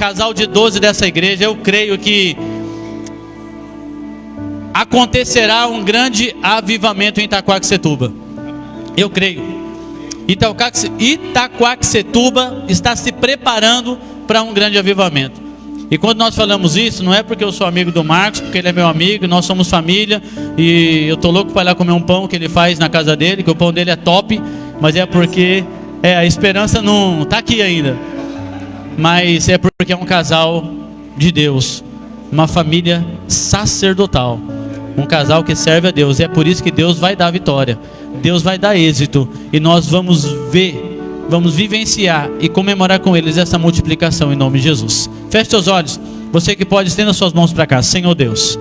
casal de 12 dessa igreja, eu creio que acontecerá um grande avivamento em Itaquaquecetuba. Eu creio. Itaquaquecetuba está se preparando para um grande avivamento. E quando nós falamos isso, não é porque eu sou amigo do Marcos, porque ele é meu amigo, nós somos família, e eu tô louco para ir lá comer um pão que ele faz na casa dele, que o pão dele é top, mas é porque a esperança não está aqui ainda. Mas é porque é um casal de Deus, uma família sacerdotal, um casal que serve a Deus. E é por isso que Deus vai dar vitória, Deus vai dar êxito, e nós vamos vivenciar e comemorar com eles essa multiplicação em nome de Jesus. Feche seus olhos, você que pode, estenda suas mãos para cá. Senhor Deus,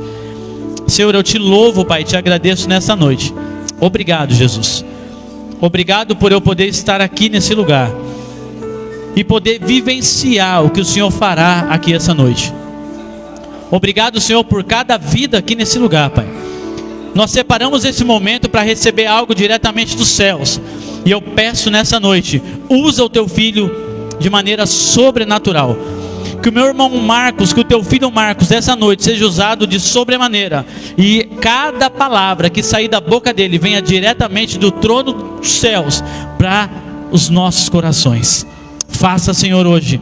Senhor, eu te louvo, Pai, te agradeço nessa noite. Obrigado, Jesus. Obrigado por eu poder estar aqui nesse lugar e poder vivenciar o que o Senhor fará aqui essa noite. Obrigado, Senhor, por cada vida aqui nesse lugar, Pai. Nós separamos esse momento para receber algo diretamente dos céus. E eu peço nessa noite, usa o teu filho de maneira sobrenatural. Que o meu irmão Marcos, que o teu filho Marcos, essa noite seja usado de sobremaneira. E cada palavra que sair da boca dele venha diretamente do trono dos céus para os nossos corações. Faça, Senhor, hoje.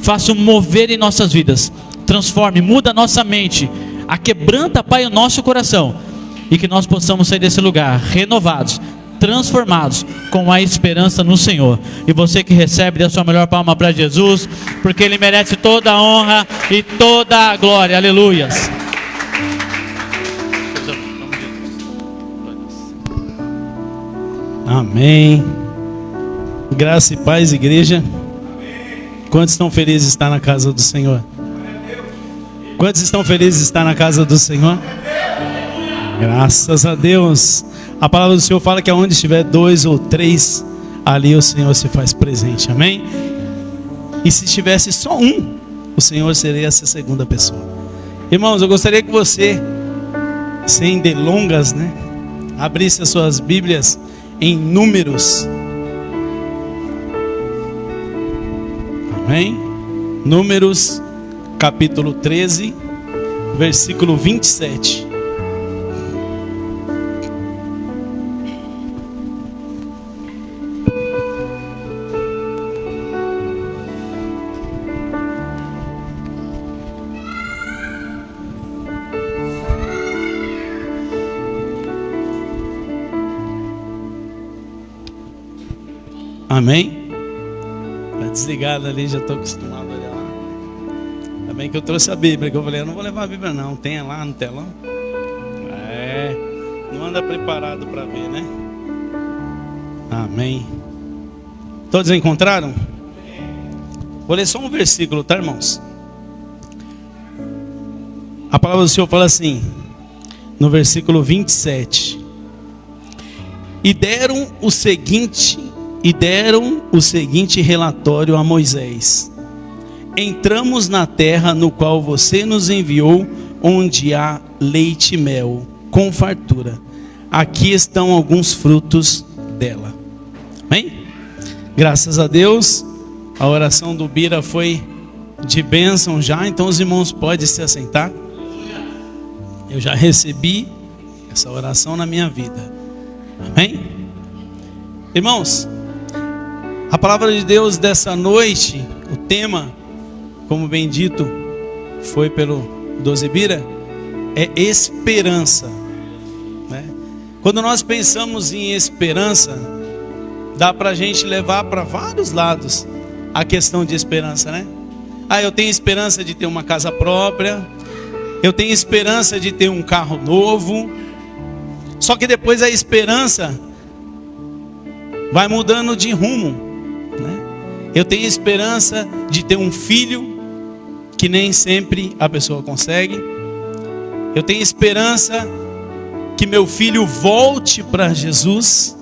Faça um mover em nossas vidas. Transforme, muda a nossa mente. Aquebranta, Pai, o nosso coração. E que nós possamos sair desse lugar renovados, transformados, com a esperança no Senhor. E você que recebe, dê a sua melhor palma para Jesus, porque Ele merece toda a honra e toda a glória. Aleluias. Amém. Graça e paz, igreja. Quantos estão felizes de estar na casa do Senhor? Quantos estão felizes de estar na casa do Senhor? Graças a Deus. A palavra do Senhor fala que aonde estiver 2 ou 3, ali o Senhor se faz presente, amém? E se tivesse só um, o Senhor seria essa segunda pessoa. Irmãos, eu gostaria que você, sem delongas, abrisse as suas Bíblias em Números. Amém? Números, capítulo 13, versículo 27. Amém? Está desligado ali, já estou acostumado a olhar lá. Ainda bem que eu trouxe a Bíblia, que eu falei, eu não vou levar a Bíblia não, tenha lá no telão. Não anda preparado para ver, né? Amém. Todos encontraram? Vou ler só um versículo, tá, irmãos? A palavra do Senhor fala assim, no versículo 27. E deram o seguinte relatório a Moisés: entramos na terra no qual você nos enviou, onde há leite e mel, com fartura. Aqui estão alguns frutos dela. Amém? Graças a Deus, a oração do Bira foi de bênção já, então os irmãos podem se assentar. Eu já recebi essa oração na minha vida. Amém? Irmãos, a palavra de Deus dessa noite, o tema, como bem dito, foi pelo Dozebira, é esperança, né? Quando nós pensamos em esperança, dá para a gente levar para vários lados a questão de esperança, né? Eu tenho esperança de ter uma casa própria, eu tenho esperança de ter um carro novo. Só que depois a esperança vai mudando de rumo, né? Eu tenho esperança de ter um filho, que nem sempre a pessoa consegue. Eu tenho esperança que meu filho volte para Jesus.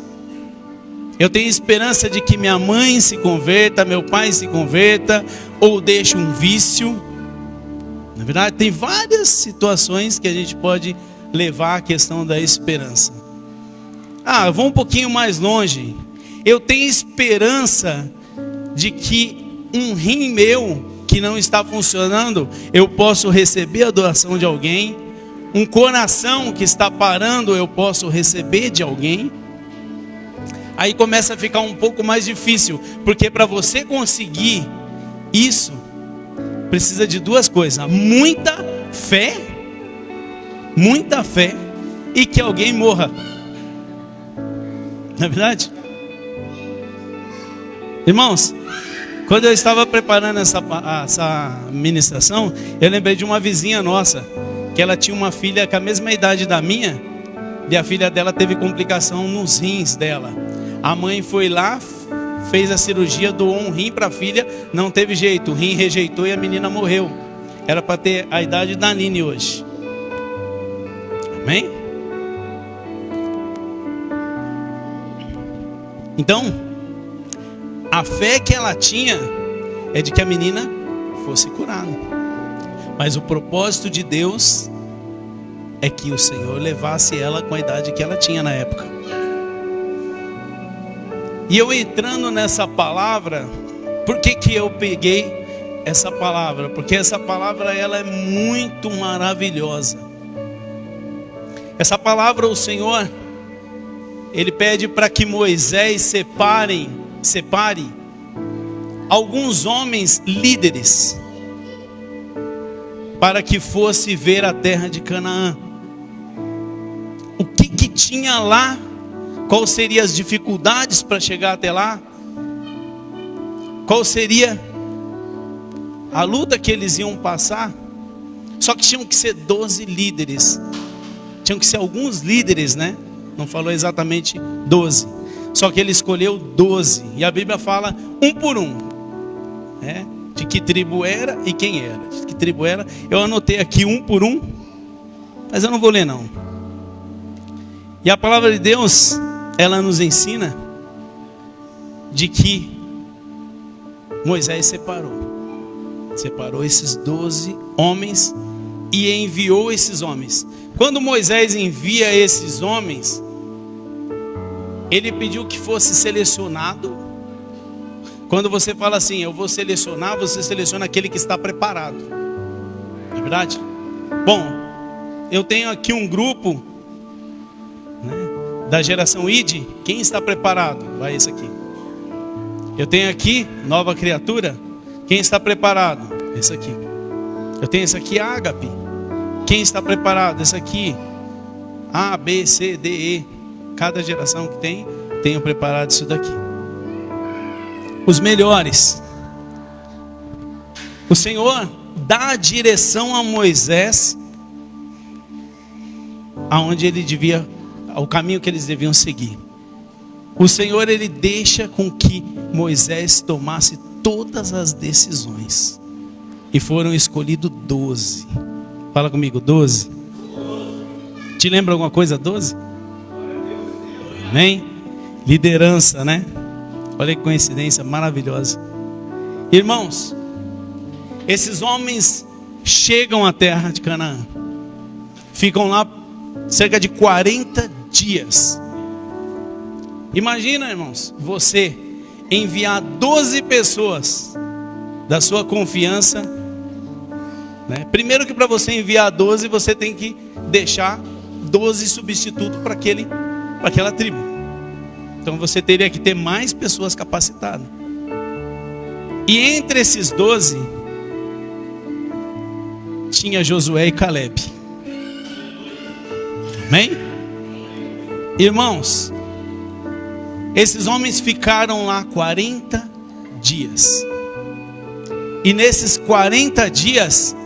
Eu tenho esperança de que minha mãe se converta, meu pai se converta, ou deixe um vício. Na verdade, tem várias situações que a gente pode levar a questão da esperança. Eu vou um pouquinho mais longe. Eu tenho esperança de que um rim meu que não está funcionando, eu posso receber a doação de alguém. Um coração que está parando, eu posso receber de alguém. Aí começa a ficar um pouco mais difícil, porque para você conseguir isso, precisa de duas coisas: muita fé e que alguém morra. Não é verdade? Irmãos, quando eu estava preparando essa ministração, eu lembrei de uma vizinha nossa, que ela tinha uma filha com a mesma idade da minha, e a filha dela teve complicação nos rins dela. A mãe foi lá, fez a cirurgia, doou um rim para a filha, não teve jeito, o rim rejeitou e a menina morreu. Era para ter a idade da Nini hoje. Amém? Então, a fé que ela tinha é de que a menina fosse curada. Mas o propósito de Deus é que o Senhor levasse ela com a idade que ela tinha na época. E eu entrando nessa palavra, por que eu peguei essa palavra? Porque essa palavra ela é muito maravilhosa. Essa palavra o Senhor, Ele pede para que Moisés separe alguns homens líderes para que fosse ver a terra de Canaã. O que tinha lá? Quais seriam as dificuldades para chegar até lá? Qual seria a luta que eles iam passar? Só que tinham que ser 12 líderes. Tinham que ser alguns líderes, né? Não falou exatamente 12. Só que ele escolheu 12. E a Bíblia fala um por um, né? De que tribo era e quem era. De que tribo era. Eu anotei aqui um por um, mas eu não vou ler não. E a palavra de Deus, ela nos ensina de que Moisés separou esses 12 homens e enviou esses homens. Quando Moisés envia esses homens, ele pediu que fosse selecionado. Quando você fala assim, eu vou selecionar, você seleciona aquele que está preparado. Não é verdade? Bom, eu tenho aqui um grupo, né, da geração ID. Quem está preparado? Vai esse aqui. Eu tenho aqui, nova criatura. Quem está preparado? Esse aqui. Eu tenho esse aqui, Ágape. Quem está preparado? Esse aqui. A, B, C, D, E. Cada geração que tenho preparado isso daqui. Os melhores. O Senhor dá a direção a Moisés aonde ele devia, o caminho que eles deviam seguir. O Senhor, ele deixa com que Moisés tomasse todas as decisões. E foram escolhidos 12. Fala comigo, 12. Te lembra alguma coisa, 12? Amém? Liderança, né? Olha que coincidência maravilhosa. Irmãos, esses homens chegam à terra de Canaã. Ficam lá cerca de 40 dias. Imagina, irmãos, você enviar 12 pessoas da sua confiança, né? Primeiro que para você enviar 12, você tem que deixar 12 substitutos para aquela tribo. Então você teria que ter mais pessoas capacitadas. E entre esses 12 tinha Josué e Caleb. Amém? Irmãos, esses homens ficaram lá 40 dias. E nesses 40 dias,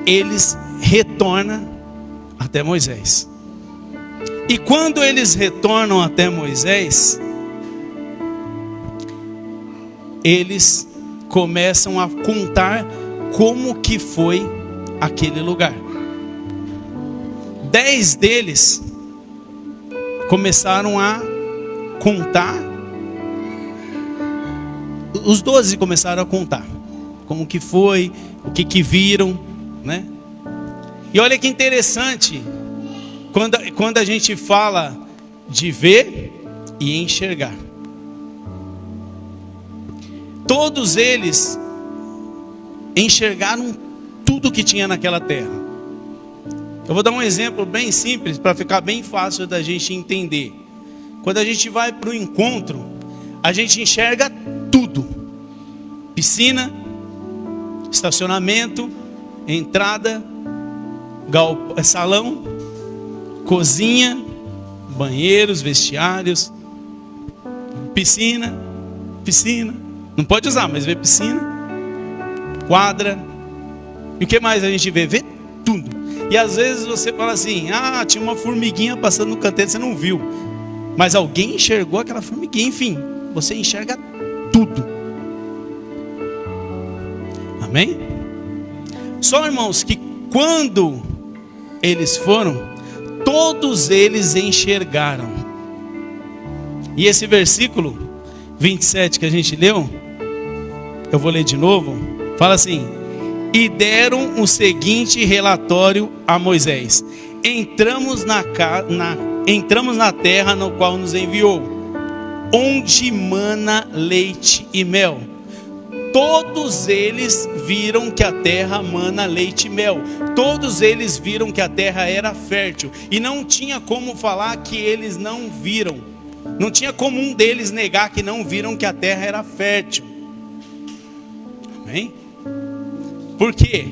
eles retornam até Moisés. E quando eles retornam até Moisés, eles começam a contar como que foi aquele lugar. 10 deles começaram a contar. Os 12 começaram a contar como que foi, o que viram, né? E olha que interessante, quando a gente fala de ver e enxergar. Todos eles enxergaram tudo que tinha naquela terra. Eu vou dar um exemplo bem simples para ficar bem fácil da gente entender. Quando a gente vai para o encontro, a gente enxerga tudo: piscina, estacionamento, entrada, salão, cozinha, banheiros, vestiários, piscina, não pode usar, mas vê piscina, quadra. E o que mais a gente vê? Vê tudo. E às vezes você fala assim: ah, tinha uma formiguinha passando no canteiro, você não viu, mas alguém enxergou aquela formiguinha. Enfim, você enxerga tudo. Amém? Só, irmãos, que quando eles foram, todos eles enxergaram. E esse versículo 27 que a gente leu, eu vou ler de novo, fala assim: e deram o seguinte relatório a Moisés: entramos na terra no qual nos enviou, onde mana leite e mel. Todos eles viram que a terra mana leite e mel. Todos eles viram que a terra era fértil. E não tinha como falar que eles não viram. Não tinha como um deles negar que não viram que a terra era fértil. Amém? Por quê?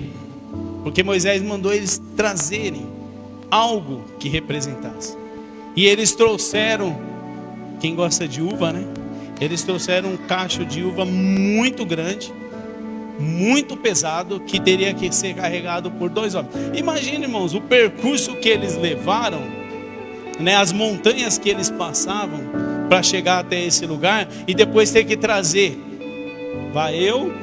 Porque Moisés mandou eles trazerem algo que representasse. E eles trouxeram, quem gosta de uva, né? Eles trouxeram um cacho de uva muito grande, muito pesado, que teria que ser carregado por 2 homens. Imagina, irmãos, o percurso que eles levaram, né, as montanhas que eles passavam para chegar até esse lugar, e depois ter que trazer. Vai eu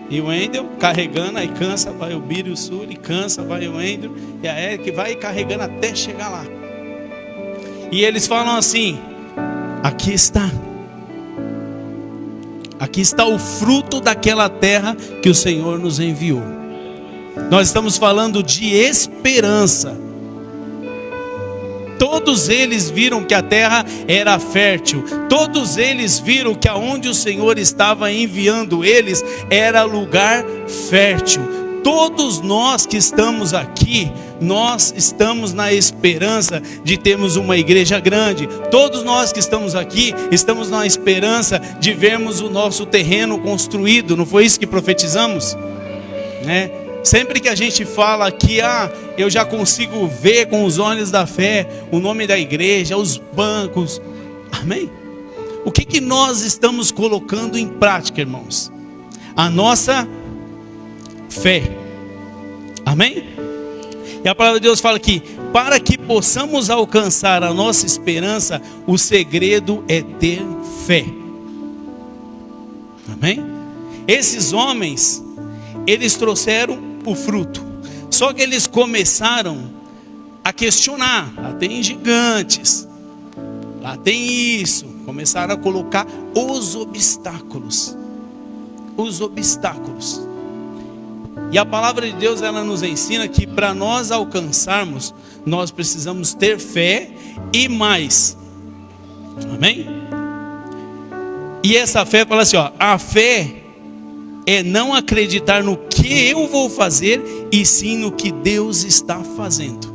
e o Wendel carregando, aí cansa, vai o Biro e o Sul, e cansa, vai o Wendel e a Eric, vai carregando até chegar lá. E eles falam assim: aqui está o fruto daquela terra que o Senhor nos enviou. Nós estamos falando de esperança. Todos eles viram que a terra era fértil. Todos eles viram que aonde o Senhor estava enviando eles era lugar fértil. Todos nós que estamos aqui, nós estamos na esperança de termos uma igreja grande. Todos nós que estamos aqui, estamos na esperança de vermos o nosso terreno construído. Não foi isso que profetizamos? Né? Sempre que a gente fala aqui, eu já consigo ver com os olhos da fé o nome da igreja, os bancos. Amém? O que nós estamos colocando em prática, irmãos? A nossa fé. Amém? E a palavra de Deus fala que para que possamos alcançar a nossa esperança, o segredo é ter fé. Amém? Esses homens, eles trouxeram o fruto. Só que eles começaram a questionar. Lá tem gigantes, lá tem isso. Começaram a colocar os obstáculos. Os obstáculos. E a palavra de Deus, ela nos ensina que para nós alcançarmos, nós precisamos ter fé e mais. Amém? E essa fé fala assim, a fé é não acreditar no que eu vou fazer, e sim no que Deus está fazendo.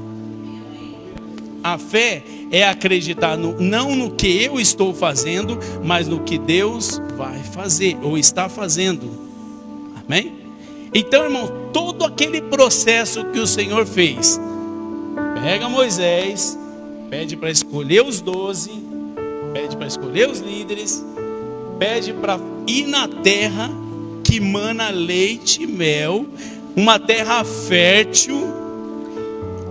A fé é acreditar não no que eu estou fazendo, mas no que Deus vai fazer ou está fazendo. Amém? Então, irmão, todo aquele processo que o Senhor fez, pega Moisés, pede para escolher os 12, pede para escolher os líderes, pede para ir na terra que mana leite e mel, uma terra fértil.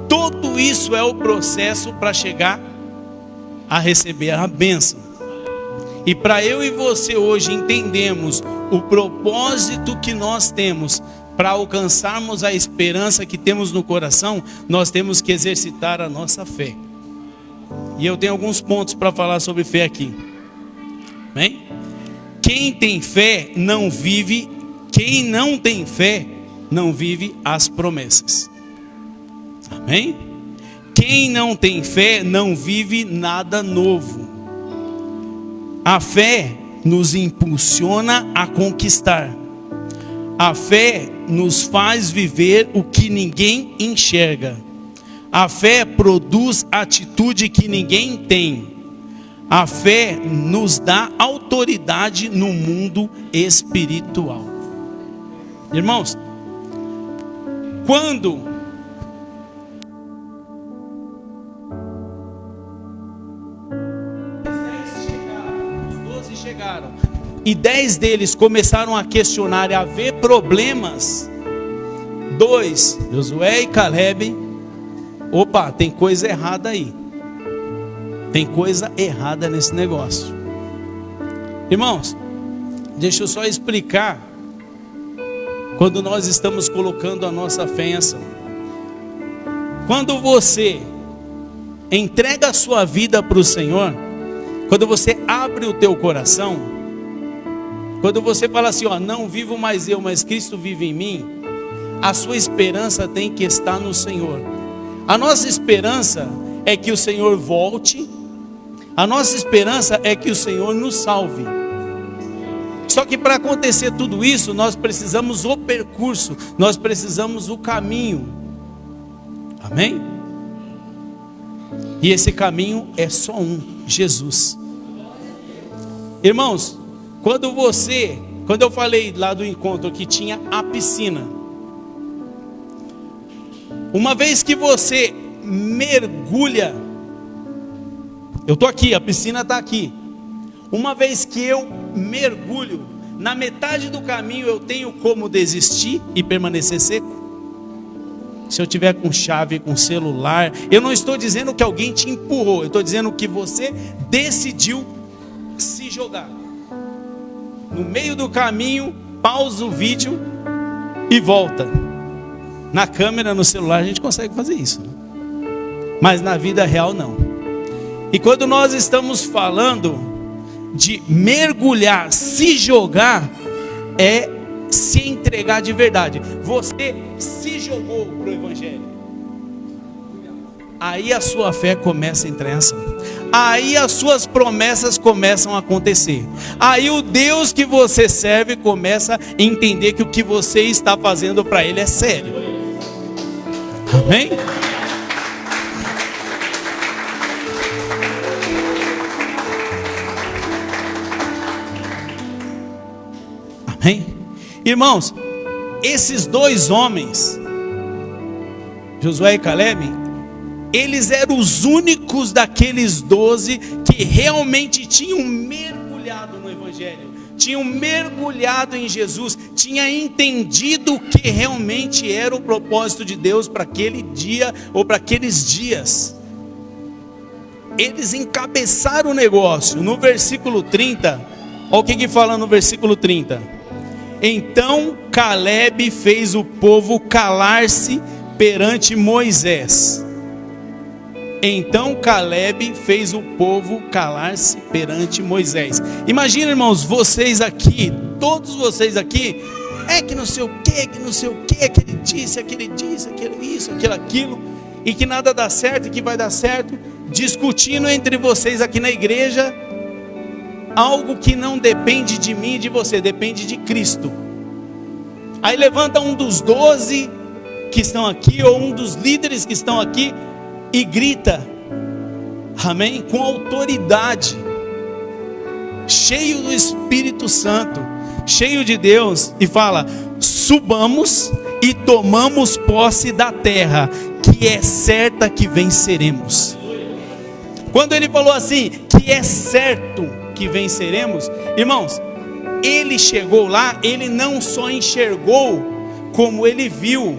Tudo isso é o processo para chegar a receber a bênção. E para eu e você hoje entendermos o propósito que nós temos para alcançarmos a esperança que temos no coração, nós temos que exercitar a nossa fé. E eu tenho alguns pontos para falar sobre fé aqui. Amém? Quem tem fé não vive, quem não tem fé não vive as promessas. Amém? Quem não tem fé não vive nada novo. A fé nos impulsiona a conquistar. A fé nos faz viver o que ninguém enxerga. A fé produz atitude que ninguém tem. A fé nos dá autoridade no mundo espiritual. Irmãos, quando os 12 chegaram e 10 deles começaram a questionar e a ver problemas, 2, Josué e Caleb, opa, tem coisa errada aí. Tem coisa errada nesse negócio. Irmãos, deixa eu só explicar. Quando nós estamos colocando a nossa fé em ação. Quando você entrega a sua vida para o Senhor, quando você abre o teu coração, quando você fala assim, ó, não vivo mais eu, mas Cristo vive em mim, a sua esperança tem que estar no Senhor. A nossa esperança é que o Senhor volte. A nossa esperança é que o Senhor nos salve. Só que para acontecer tudo isso, nós precisamos o percurso, nós precisamos o caminho. Amém? E esse caminho é só um, Jesus. Irmãos, quando eu falei lá do encontro que tinha a piscina, uma vez que você mergulha, eu estou aqui, a piscina está aqui. Uma vez que eu mergulho, na metade do caminho eu tenho como desistir e permanecer seco? Se eu tiver com chave, com celular, eu não estou dizendo que alguém te empurrou, eu estou dizendo que você decidiu se jogar. No meio do caminho, pausa o vídeo e volta. Na câmera, no celular, a gente consegue fazer isso, né? Mas na vida real não. E quando nós estamos falando de mergulhar, se jogar, é se entregar de verdade. Você se jogou para o Evangelho. Aí a sua fé começa a entrar em ação. Aí as suas promessas começam a acontecer. Aí o Deus que você serve começa a entender que o que você está fazendo para Ele é sério. Amém? Amém? Irmãos, esses dois homens, Josué e Caleb, eles eram os únicos daqueles 12 que realmente tinham mergulhado no Evangelho, tinham mergulhado em Jesus, tinham entendido o que realmente era o propósito de Deus para aquele dia ou para aqueles dias. Eles encabeçaram o negócio. No versículo 30, olha o que fala no versículo 30. Então Caleb fez o povo calar-se perante Moisés. Então Caleb fez o povo calar-se perante Moisés. Imagina, irmãos, vocês aqui, todos vocês aqui, que não sei o que, que ele disse, aquele isso, aquilo, e que nada dá certo, e que vai dar certo, discutindo entre vocês aqui na igreja, algo que não depende de mim e de você, depende de Cristo. Aí levanta um dos 12 que estão aqui, ou um dos líderes que estão aqui, e grita, amém? Com autoridade, cheio do Espírito Santo, cheio de Deus, e fala: subamos e tomamos posse da terra, que é certa que venceremos. Quando ele falou assim, que é certo que venceremos, irmãos, ele chegou lá, ele não só enxergou, como ele viu.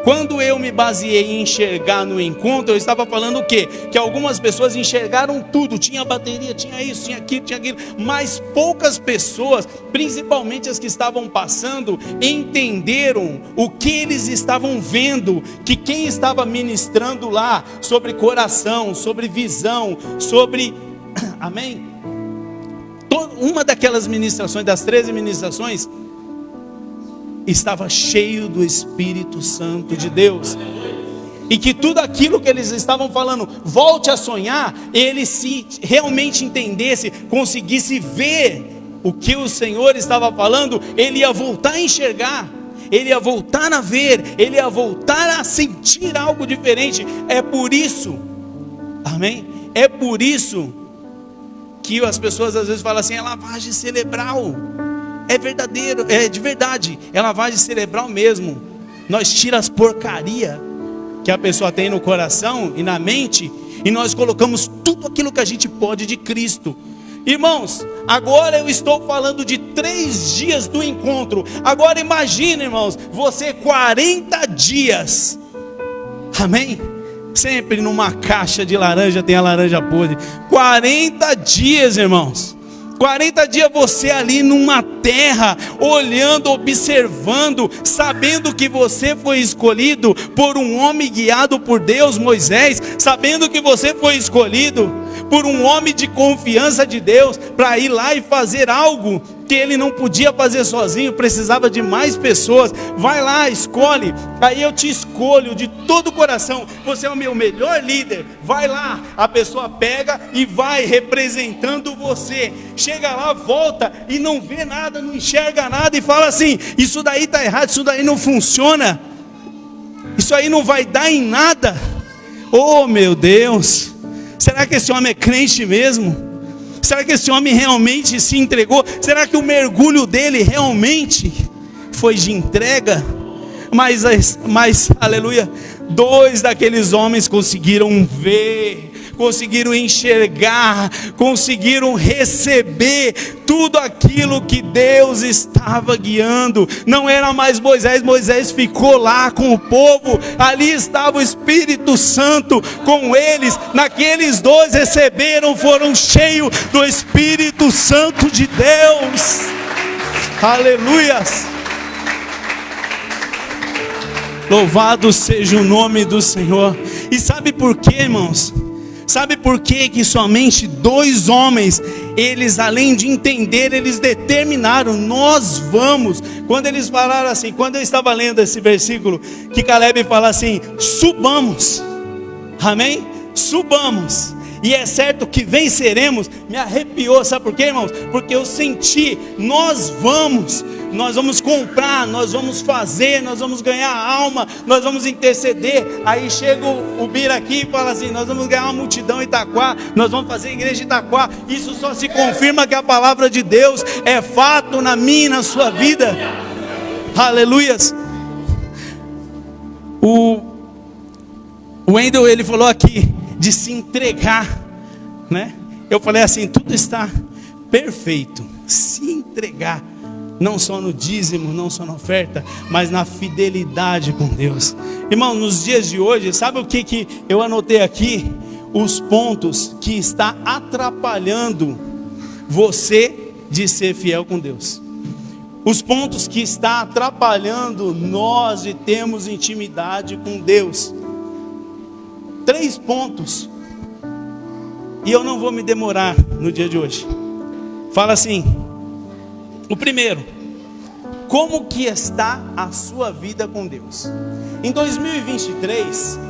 Quando eu me baseei em enxergar no encontro, eu estava falando o quê? Que algumas pessoas enxergaram tudo, tinha bateria, tinha isso, tinha aquilo, mas poucas pessoas, principalmente as que estavam passando, entenderam o que eles estavam vendo, que quem estava ministrando lá, sobre coração, sobre visão, sobre, amém? Uma daquelas ministrações, das 13 ministrações, estava cheio do Espírito Santo de Deus, e que tudo aquilo que eles estavam falando, volte a sonhar, ele se realmente entendesse, conseguisse ver o que o Senhor estava falando, ele ia voltar a enxergar. ele ia voltar a ver, ele ia voltar a sentir algo diferente. É por isso, amém? É por isso que as pessoas às vezes falam assim, é lavagem cerebral. É verdadeiro, é de verdade, é lavagem cerebral mesmo. Nós tiramos as porcaria que a pessoa tem no coração e na mente, e nós colocamos tudo aquilo que a gente pode de Cristo. Irmãos, agora eu estou falando de 3 dias do encontro. Agora imagine, irmãos, você 40 dias, amém? Sempre numa caixa de laranja tem a laranja podre. 40 dias, irmãos. 40 dias você ali numa terra, olhando, observando, sabendo que você foi escolhido por um homem guiado por Deus, Moisés, sabendo que você foi escolhido por um homem de confiança de Deus, para ir lá e fazer algo que ele não podia fazer sozinho, precisava de mais pessoas. Vai lá, escolhe, aí eu te escolho de todo o coração, você é o meu melhor líder. Vai lá, a pessoa pega e vai representando você, chega lá, volta e não vê nada, não enxerga nada e fala assim, isso daí está errado, isso daí não funciona, isso aí não vai dar em nada. Oh meu Deus, será que esse homem é crente mesmo? Será que esse homem realmente se entregou? Será que o mergulho dele realmente foi de entrega? Mas aleluia, 2 daqueles homens conseguiram ver, conseguiram enxergar, conseguiram receber tudo aquilo que Deus estava guiando. Não era mais Moisés, Moisés ficou lá com o povo, ali estava o Espírito Santo com eles. Naqueles 2 receberam, foram cheios do Espírito Santo de Deus. Aleluias. Louvado seja o nome do Senhor. E sabe por quê, irmãos? Sabe por quê que somente 2 homens, eles além de entender, eles determinaram, nós vamos. Quando eles falaram assim, quando eu estava lendo esse versículo, que Caleb fala assim, subamos, amém? Subamos, e é certo que venceremos. Me arrepiou, sabe por quê, irmãos? Porque eu senti, nós vamos comprar, nós vamos fazer, nós vamos ganhar alma, nós vamos interceder. Aí chega o Bira aqui e fala assim, nós vamos ganhar uma multidão em Itaquá, nós vamos fazer a igreja em Itaquá. Isso só se confirma que a palavra de Deus é fato na minha e na sua vida. Aleluias. O Wendel, ele falou aqui de se entregar, né? Eu falei assim, tudo está perfeito. Se entregar, não só no dízimo, não só na oferta, mas na fidelidade com Deus. Irmão, nos dias de hoje, sabe o que eu anotei aqui? Os pontos que está atrapalhando você de ser fiel com Deus. Os pontos que está atrapalhando nós de termos intimidade com Deus. 3 pontos. E eu não vou me demorar no dia de hoje. Fala assim. O primeiro, como que está a sua vida com Deus? Em 2023,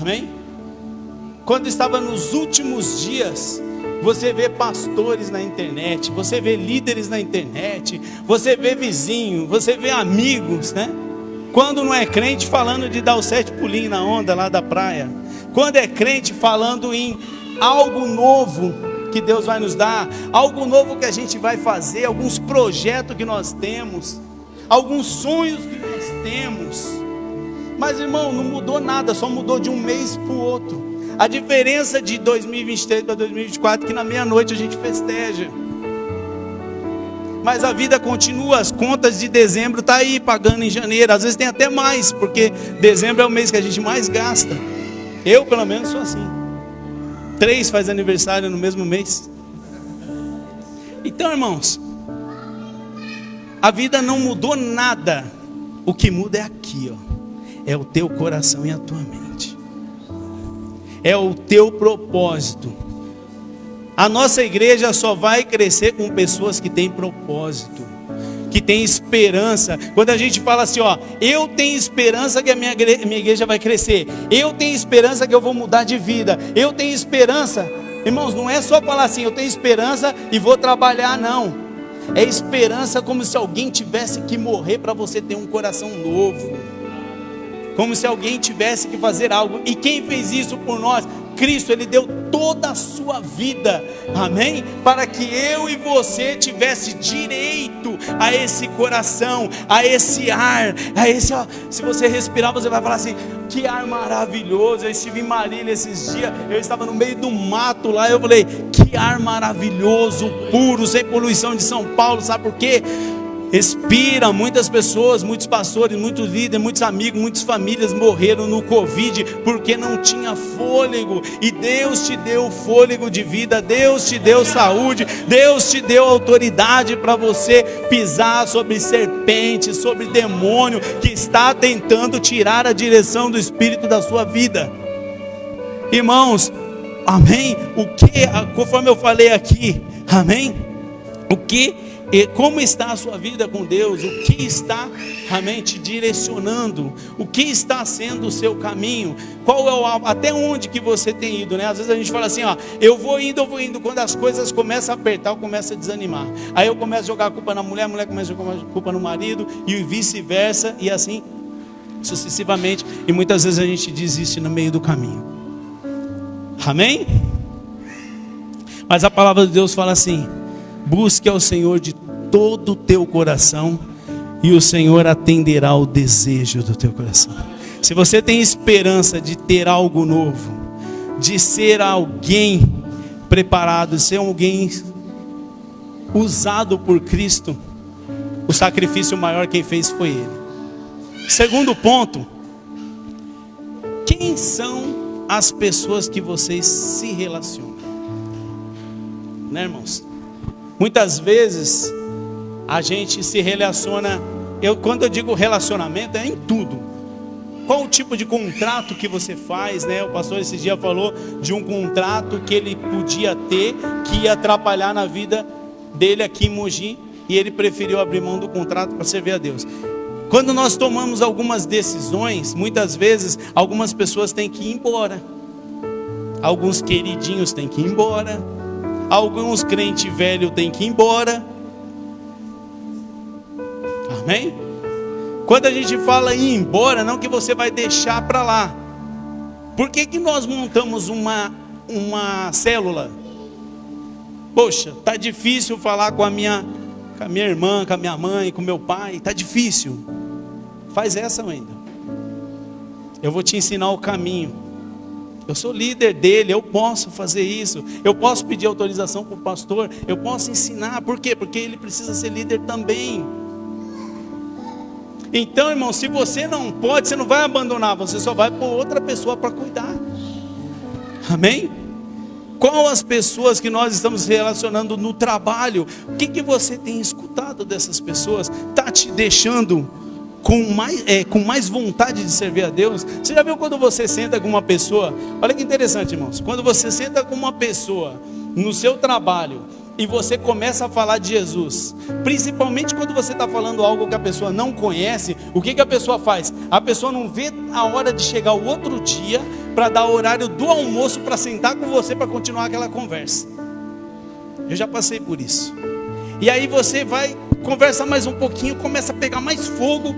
amém? Quando estava nos últimos dias, você vê pastores na internet, você vê líderes na internet, você vê vizinho, você vê amigos, né? Quando não é crente falando de dar os 7 pulinhos na onda lá da praia. Quando é crente falando em algo novo que Deus vai nos dar, algo novo que a gente vai fazer, alguns projetos que nós temos, alguns sonhos que nós temos. Mas irmão, não mudou nada, só mudou de um mês para o outro. A diferença de 2023 para 2024 é que na meia-noite a gente festeja. Mas a vida continua, as contas de dezembro tá aí pagando em janeiro, às vezes tem até mais, porque dezembro é o mês que a gente mais gasta. Eu pelo menos sou assim. 3 faz aniversário no mesmo mês. Então, irmãos, a vida não mudou nada. O que muda é aqui, ó. É o teu coração e a tua mente. É o teu propósito. A nossa igreja só vai crescer com pessoas que têm propósito, que têm esperança. Quando a gente fala assim, ó, eu tenho esperança que a minha igreja vai crescer, eu tenho esperança que eu vou mudar de vida, eu tenho esperança, irmãos, não é só falar assim, eu tenho esperança e vou trabalhar, não. É esperança como se alguém tivesse que morrer para você ter um coração novo. Como se alguém tivesse que fazer algo. E quem fez isso por nós? Cristo. Ele deu toda a sua vida, amém? Para que eu e você tivesse direito a esse coração, a esse ar, a esse, ó, se você respirar, você vai falar assim: que ar maravilhoso. Eu estive em Marília esses dias, eu estava no meio do mato lá, eu falei: que ar maravilhoso, puro, sem poluição de São Paulo. Sabe por quê? Expira. Muitas pessoas, muitos pastores, muitos líderes, muitos amigos, muitas famílias morreram no Covid porque não tinha fôlego. E Deus te deu fôlego de vida, Deus te deu saúde, Deus te deu autoridade para você pisar sobre serpente, sobre demônio que está tentando tirar a direção do espírito da sua vida. Irmãos, amém? Conforme eu falei aqui, amém? E como está a sua vida com Deus? O que está, amém, te direcionando? O que está sendo o seu caminho? Até onde que você tem ido, né? Às vezes a gente fala assim, ó, eu vou indo. Quando as coisas começam a apertar, eu começo a desanimar. Aí eu começo a jogar a culpa na mulher, a mulher começa a jogar a culpa no marido, e vice-versa, e assim sucessivamente. E muitas vezes a gente desiste no meio do caminho. Amém? Mas a palavra de Deus fala assim: busque ao Senhor de todo o teu coração, e o Senhor atenderá ao desejo do teu coração. Se você tem esperança de ter algo novo, de ser alguém preparado, de ser alguém usado por Cristo, o sacrifício maior quem fez foi Ele. Segundo ponto: quem são as pessoas que vocês se relacionam? Né, irmãos? Muitas vezes a gente se relaciona, quando eu digo relacionamento, é em tudo. Qual o tipo de contrato que você faz, né? O pastor esses dias falou de um contrato que ele podia ter, que ia atrapalhar na vida dele aqui em Mogi, e ele preferiu abrir mão do contrato para servir a Deus. Quando nós tomamos algumas decisões, muitas vezes algumas pessoas têm que ir embora, alguns queridinhos têm que ir embora, alguns crentes velhos têm que ir embora. Amém? Quando a gente fala em ir embora, não que você vai deixar para lá. Por que nós montamos uma célula? Poxa, tá difícil falar com a minha irmã, com a minha mãe, com meu pai. Tá difícil. Faz essa, ainda. Eu vou te ensinar o caminho. Eu sou líder dele, eu posso fazer isso. Eu posso pedir autorização para o pastor. Eu posso ensinar. Por quê? Porque ele precisa ser líder também. Então, irmão, se você não pode, você não vai abandonar. Você só vai pôr outra pessoa para cuidar. Amém? Qual as pessoas que nós estamos relacionando no trabalho? O que você tem escutado dessas pessoas? Está te deixando com mais vontade de servir a Deus? Você já viu quando você senta com uma pessoa? Olha que interessante, irmãos. Quando você senta com uma pessoa no seu trabalho e você começa a falar de Jesus, principalmente quando você está falando algo que a pessoa não conhece, o que a pessoa faz? A pessoa não vê a hora de chegar o outro dia para dar o horário do almoço para sentar com você para continuar aquela conversa. Eu já passei por isso. E aí você vai, conversa mais um pouquinho, começa a pegar mais fogo.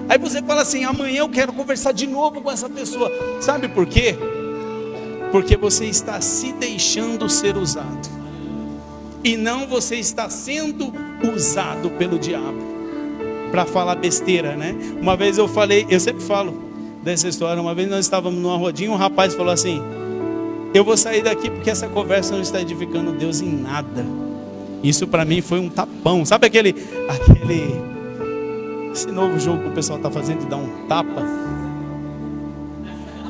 Aí você fala assim: amanhã eu quero conversar de novo com essa pessoa. Sabe por quê? Porque você está se deixando ser usado, e não você está sendo usado pelo diabo para falar besteira, né? Uma vez eu sempre falo dessa história. Uma vez nós estávamos numa rodinha, um rapaz falou assim: eu vou sair daqui porque essa conversa não está edificando Deus em nada. Isso para mim foi um tapão. Sabe esse novo jogo que o pessoal está fazendo de dar um tapa?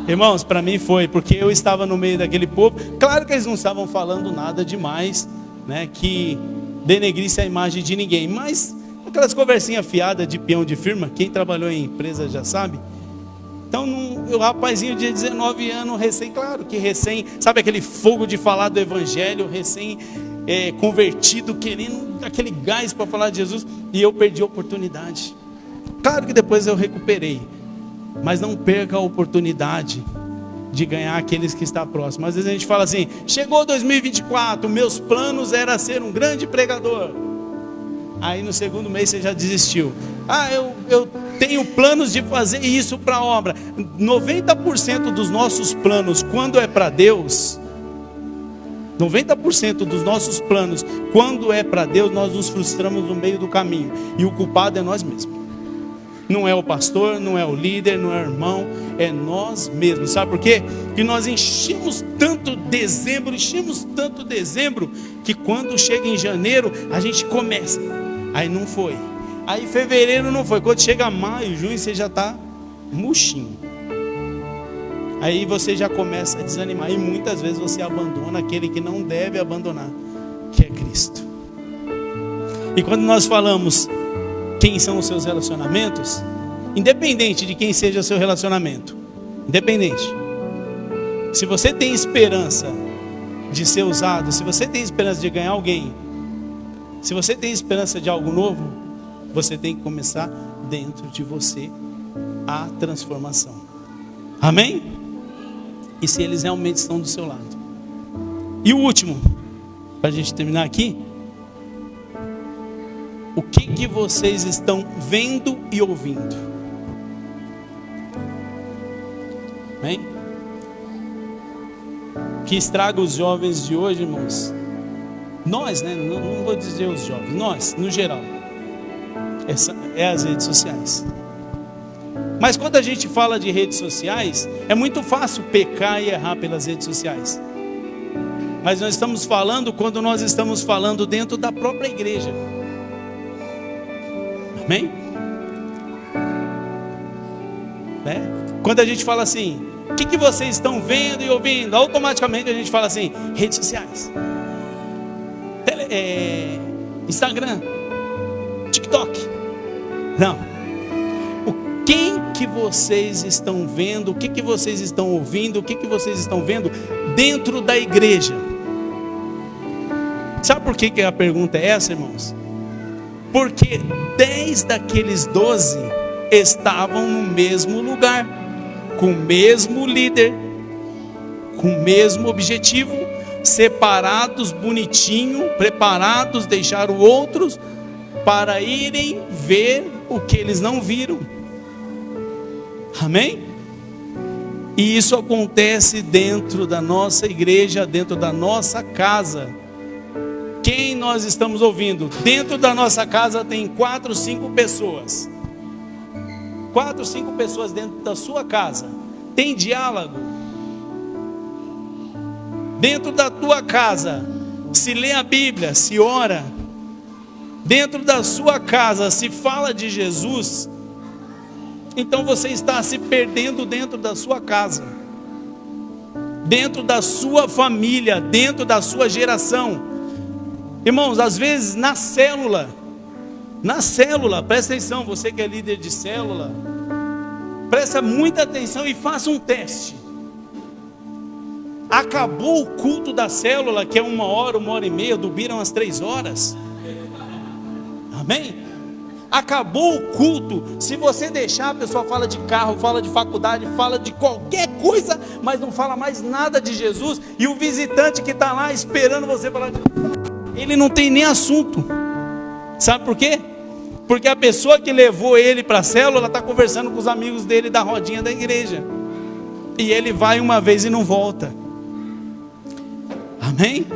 Irmãos, para mim foi, porque eu estava no meio daquele povo. Claro que eles não estavam falando nada demais, né, que denegrisse a imagem de ninguém, mas aquelas conversinhas fiadas de peão de firma, quem trabalhou em empresa já sabe. Então, o rapazinho de 19 anos, sabe aquele fogo de falar do evangelho, convertido, querendo aquele gás para falar de Jesus, e eu perdi a oportunidade. Claro que depois eu recuperei, mas não perca a oportunidade de ganhar aqueles que estão próximos. Às vezes a gente fala assim: chegou 2024, meus planos era ser um grande pregador. Aí no segundo mês você já desistiu. Eu tenho planos de fazer isso para a obra. 90% dos nossos planos, quando é para Deus, 90% dos nossos planos, quando é para Deus, nós nos frustramos no meio do caminho. E o culpado é nós mesmos. Não é o pastor, não é o líder, não é o irmão, é nós mesmos. Sabe por quê? Que nós enchemos tanto dezembro, que quando chega em janeiro, a gente começa. Aí não foi. Aí fevereiro não foi. Quando chega maio, junho, você já está murchinho. Aí você já começa a desanimar. E muitas vezes você abandona aquele que não deve abandonar, que é Cristo. E quando nós falamos quem são os seus relacionamentos, independente de quem seja o seu relacionamento, independente, se você tem esperança de ser usado, se você tem esperança de ganhar alguém, se você tem esperança de algo novo, você tem que começar dentro de você a transformação. Amém? E se eles realmente estão do seu lado. E o último, para a gente terminar aqui, o que vocês estão vendo e ouvindo? Amém? O que estraga os jovens de hoje, irmãos? Nós, né? Não vou dizer os jovens, nós, no geral, é as redes sociais. Mas quando a gente fala de redes sociais, é muito fácil pecar e errar pelas redes sociais. Mas nós estamos falando quando nós estamos falando dentro da própria igreja. Amém? Né? Quando a gente fala assim, o que vocês estão vendo e ouvindo? Automaticamente a gente fala assim, redes sociais, Instagram, TikTok. Não. Quem que vocês estão vendo? O que vocês estão ouvindo? O que vocês estão vendo dentro da igreja? Sabe por que a pergunta é essa, irmãos? Porque 10 daqueles 12 estavam no mesmo lugar, com o mesmo líder, com o mesmo objetivo, separados, bonitinho, preparados, deixaram outros para irem ver o que eles não viram. Amém? E isso acontece dentro da nossa igreja, dentro da nossa casa. Quem nós estamos ouvindo? Dentro da nossa casa tem 4, 5 pessoas. 4, 5 pessoas dentro da sua casa. Tem diálogo? Dentro da tua casa se lê a Bíblia, se ora. Dentro da sua casa se fala de Jesus. Então você está se perdendo dentro da sua casa, dentro da sua família, dentro da sua geração. Irmãos, às vezes na célula, presta atenção, você que é líder de célula, presta muita atenção e faça um teste. Acabou o culto da célula, que é 1 hora, 1h30, dubiram as 3 horas. Amém? Acabou o culto, se você deixar, a pessoa fala de carro, fala de faculdade, fala de qualquer coisa, mas não fala mais nada de Jesus. E o visitante que está lá esperando você falar de... ele não tem nem assunto. Sabe por quê? Porque a pessoa que levou ele para a célula está conversando com os amigos dele da rodinha da igreja, e ele vai uma vez e não volta. Amém?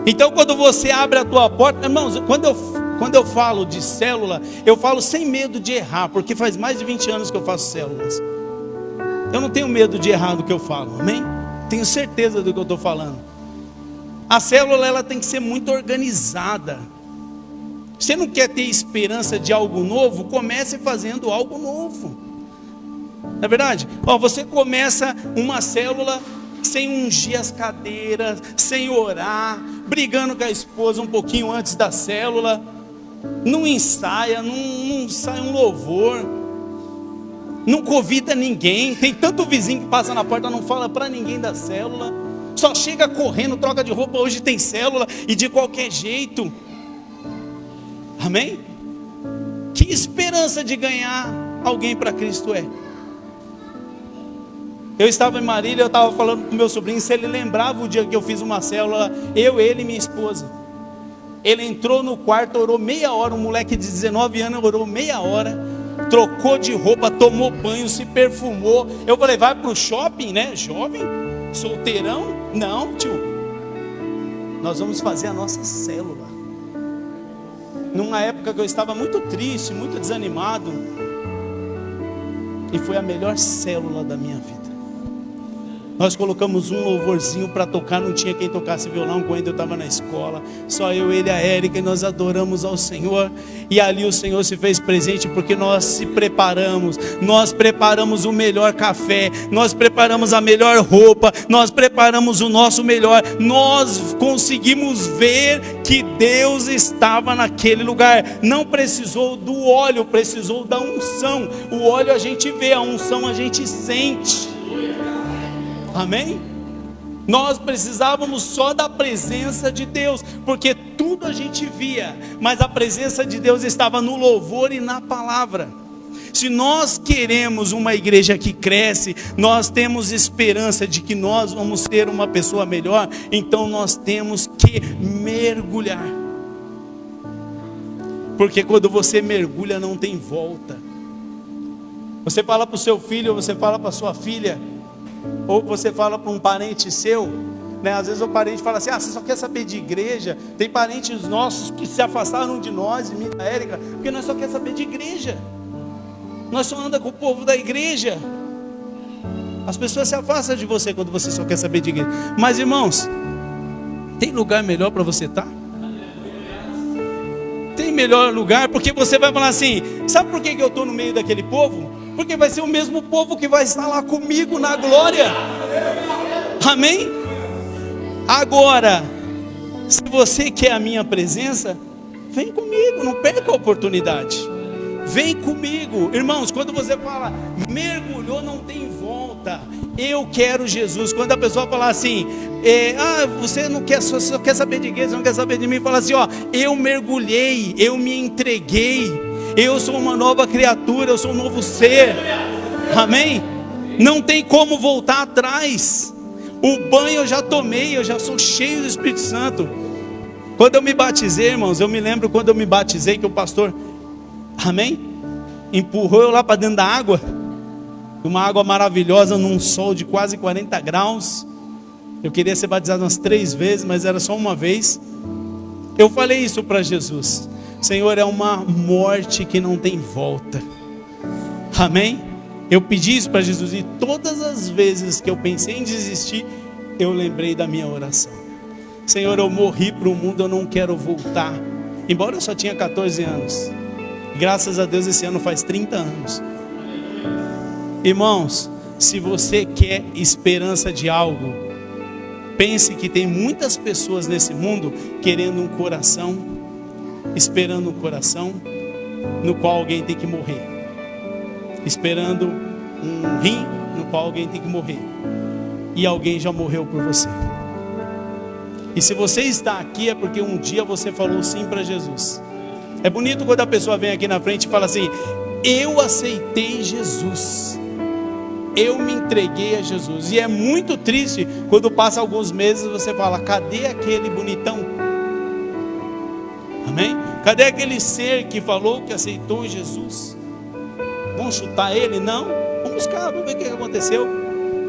Então quando você abre a tua porta, irmãos, quando eu falo de célula, eu falo sem medo de errar, porque faz mais de 20 anos que eu faço células. Eu não tenho medo de errar do que eu falo, amém? Tenho certeza do que eu estou falando. A célula, ela tem que ser muito organizada. Você não quer ter esperança de algo novo? Comece fazendo algo novo. Não é verdade? Você começa uma célula sem ungir as cadeiras, sem orar, brigando com a esposa um pouquinho antes da célula. Não ensaia, não sai um louvor, não convida ninguém. Tem tanto vizinho que passa na porta, não fala para ninguém da célula, só chega correndo, troca de roupa, hoje tem célula, e de qualquer jeito. Amém? Que esperança de ganhar alguém para Cristo é? Eu estava em Marília, eu estava falando com meu sobrinho, se ele lembrava o dia que eu fiz uma célula, eu, ele e minha esposa. Ele entrou no quarto, orou meia hora. Um moleque de 19 anos orou meia hora, trocou de roupa, tomou banho, se perfumou. Eu falei, vai pro shopping, né? Jovem, solteirão? Não, tio. Nós vamos fazer a nossa célula. Numa época que eu estava muito triste, muito desanimado, e foi a melhor célula da minha vida. Nós colocamos um louvorzinho para tocar, não tinha quem tocasse violão quando eu estava na escola, só eu, ele e a Érica, e nós adoramos ao Senhor, e ali o Senhor se fez presente, porque nós se preparamos, nós preparamos o melhor café, nós preparamos a melhor roupa, nós preparamos o nosso melhor, nós conseguimos ver que Deus estava naquele lugar. Não precisou do óleo, precisou da unção. O óleo a gente vê, a unção a gente sente. Amém? Nós precisávamos só da presença de Deus, porque tudo a gente via, mas a presença de Deus estava no louvor e na palavra. Se nós queremos uma igreja que cresce, nós temos esperança de que nós vamos ser uma pessoa melhor, então nós temos que mergulhar. Porque quando você mergulha não tem volta. Você fala para o seu filho, ou você fala para a sua filha, ou você fala para um parente seu, né? Às vezes o parente fala assim, você só quer saber de igreja. Tem parentes nossos que se afastaram de nós, minha Érica, porque nós só quer saber de igreja. Nós só anda com o povo da igreja. As pessoas se afastam de você quando você só quer saber de igreja. Mas irmãos, tem lugar melhor para você estar? Tem melhor lugar, porque você vai falar assim, sabe por que eu estou no meio daquele povo? Porque vai ser o mesmo povo que vai estar lá comigo na glória. Amém? Agora, se você quer a minha presença, vem comigo, não perca a oportunidade. Vem comigo. Irmãos, quando você fala, mergulhou, não tem volta. Eu quero Jesus. Quando a pessoa fala assim, você não quer, só quer saber de igreja, não quer saber de mim, fala assim, eu mergulhei, eu me entreguei. Eu sou uma nova criatura, eu sou um novo ser. Amém? Não tem como voltar atrás. O banho eu já tomei, eu já sou cheio do Espírito Santo. Quando eu me batizei, irmãos, eu me lembro quando eu me batizei, que o pastor, amém? Empurrou eu lá para dentro da água. Uma água maravilhosa, num sol de quase 40 graus. Eu queria ser batizado umas 3 vezes, mas era só uma vez. Eu falei isso para Jesus. Senhor, é uma morte que não tem volta. Amém? Eu pedi isso para Jesus, e todas as vezes que eu pensei em desistir, eu lembrei da minha oração. Senhor, eu morri para o mundo, eu não quero voltar. Embora eu só tinha 14 anos. Graças a Deus esse ano faz 30 anos. Irmãos, se você quer esperança de algo, pense que tem muitas pessoas nesse mundo querendo um coração, esperando um coração no qual alguém tem que morrer, esperando um rim no qual alguém tem que morrer, e alguém já morreu por você. E se você está aqui é porque um dia você falou sim para Jesus. É bonito quando a pessoa vem aqui na frente e fala assim, eu aceitei Jesus, eu me entreguei a Jesus. E é muito triste quando passa alguns meses e você fala, cadê aquele bonitão? Amém? Cadê aquele ser que falou que aceitou Jesus? Vamos chutar ele? Não. Vamos buscar, vamos ver o que aconteceu.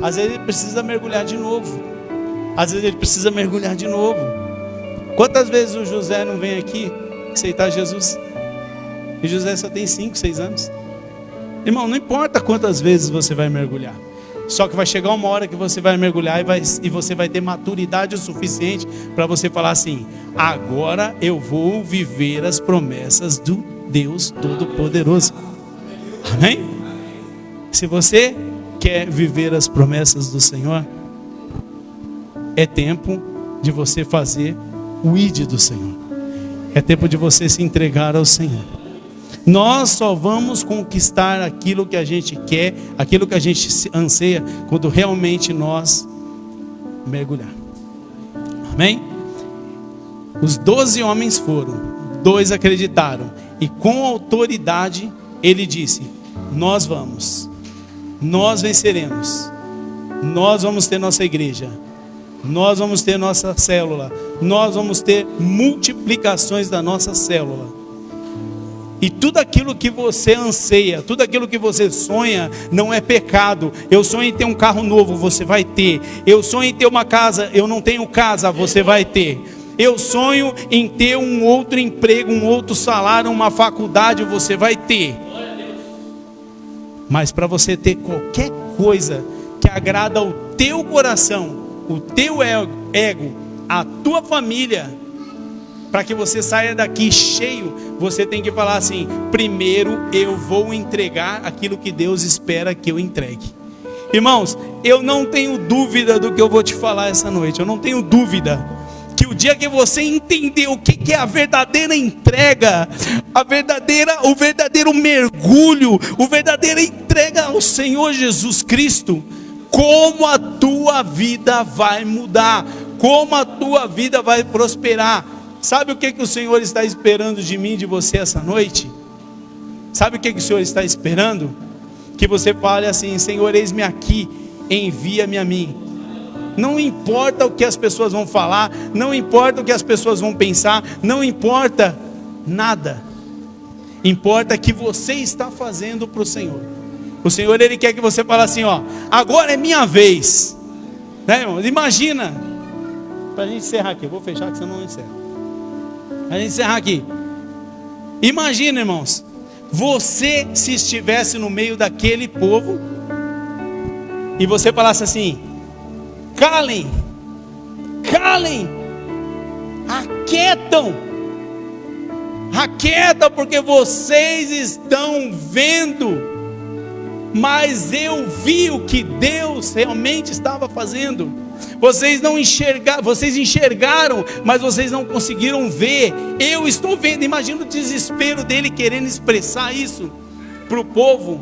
Às vezes ele precisa mergulhar de novo. Às vezes ele precisa mergulhar de novo. Quantas vezes o José não vem aqui aceitar Jesus? E José só tem 5, 6 anos. Irmão, não importa quantas vezes você vai mergulhar. Só que vai chegar uma hora que você vai mergulhar e você vai ter maturidade o suficiente para você falar assim, agora eu vou viver as promessas do Deus Todo-Poderoso. Amém? Se você quer viver as promessas do Senhor, é tempo de você fazer o ID do Senhor. É tempo de você se entregar ao Senhor. Nós só vamos conquistar aquilo que a gente quer, aquilo que a gente anseia, quando realmente nós mergulhar. Amém? Os 12 homens foram, 2 acreditaram, e com autoridade ele disse, nós vamos, nós venceremos, nós vamos ter nossa igreja. nós vamos ter nossa célula, nós vamos ter multiplicações da nossa célula. E tudo aquilo que você anseia, tudo aquilo que você sonha, não é pecado. Eu sonho em ter um carro novo, você vai ter. Eu sonho em ter uma casa, eu não tenho casa, você vai ter. Eu sonho em ter um outro emprego, um outro salário, uma faculdade, você vai ter. Mas para você ter qualquer coisa que agrada ao teu coração, o teu ego, a tua família, para que você saia daqui cheio, você tem que falar assim: primeiro eu vou entregar aquilo que Deus espera que eu entregue. Irmãos, eu não tenho dúvida do que eu vou te falar essa noite. Eu não tenho dúvida que o dia que você entender o que é a verdadeira entrega, o verdadeiro mergulho, a verdadeira entrega ao Senhor Jesus Cristo, como a tua vida vai mudar, como a tua vida vai prosperar. Sabe o que o Senhor está esperando de mim e de você essa noite? Sabe o que o Senhor está esperando? Que você fale assim: Senhor, eis-me aqui, envia-me a mim. Não importa o que as pessoas vão falar, não importa o que as pessoas vão pensar, não importa nada. Importa que você está fazendo para o Senhor. O Senhor, Ele quer que você fale assim: ó, agora é minha vez, né, irmão? Imagina, para a gente encerrar aqui, eu vou fechar que senão não encerra. A gente encerrar aqui. Imagina, irmãos, você se estivesse no meio daquele povo e você falasse assim: calem, aquietam, porque vocês estão vendo, mas eu vi o que Deus realmente estava fazendo. Vocês não enxergaram, vocês enxergaram, mas vocês não conseguiram ver. Eu estou vendo. Imagina o desespero dele querendo expressar isso para o povo.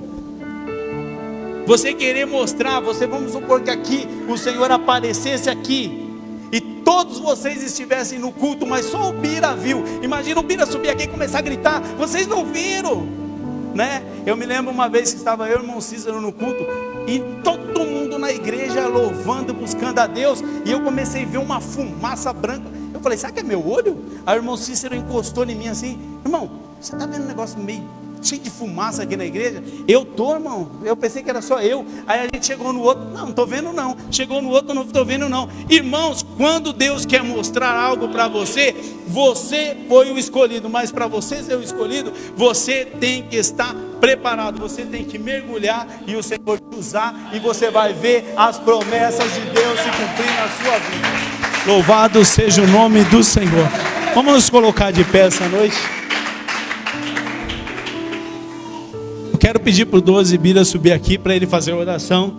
Você querer mostrar, vamos supor que aqui o Senhor aparecesse aqui e todos vocês estivessem no culto, mas só o Bira viu. Imagina o Bira subir aqui e começar a gritar: vocês não viram, né? Eu me lembro uma vez que estava eu e o irmão Cícero no culto e todo mundo na igreja louvando, buscando a Deus, e eu comecei a ver uma fumaça branca. Eu falei: será que é meu olho? Aí o irmão Cícero encostou em mim assim: irmão, você está vendo um negócio meio cheio de fumaça aqui na igreja? Eu tô, irmão, eu pensei que era só eu. Aí a gente chegou no outro: não estou vendo não. Chegou no outro: não estou vendo não. Irmãos, quando Deus quer mostrar algo para você, você foi o escolhido, mas para você ser o escolhido, você tem que estar preparado, você tem que mergulhar e o Senhor te usar, e você vai ver as promessas de Deus se cumprir na sua vida. Louvado seja o nome do Senhor. Vamos nos colocar de pé essa noite. Eu quero pedir para o 12 Bira subir aqui para ele fazer a oração.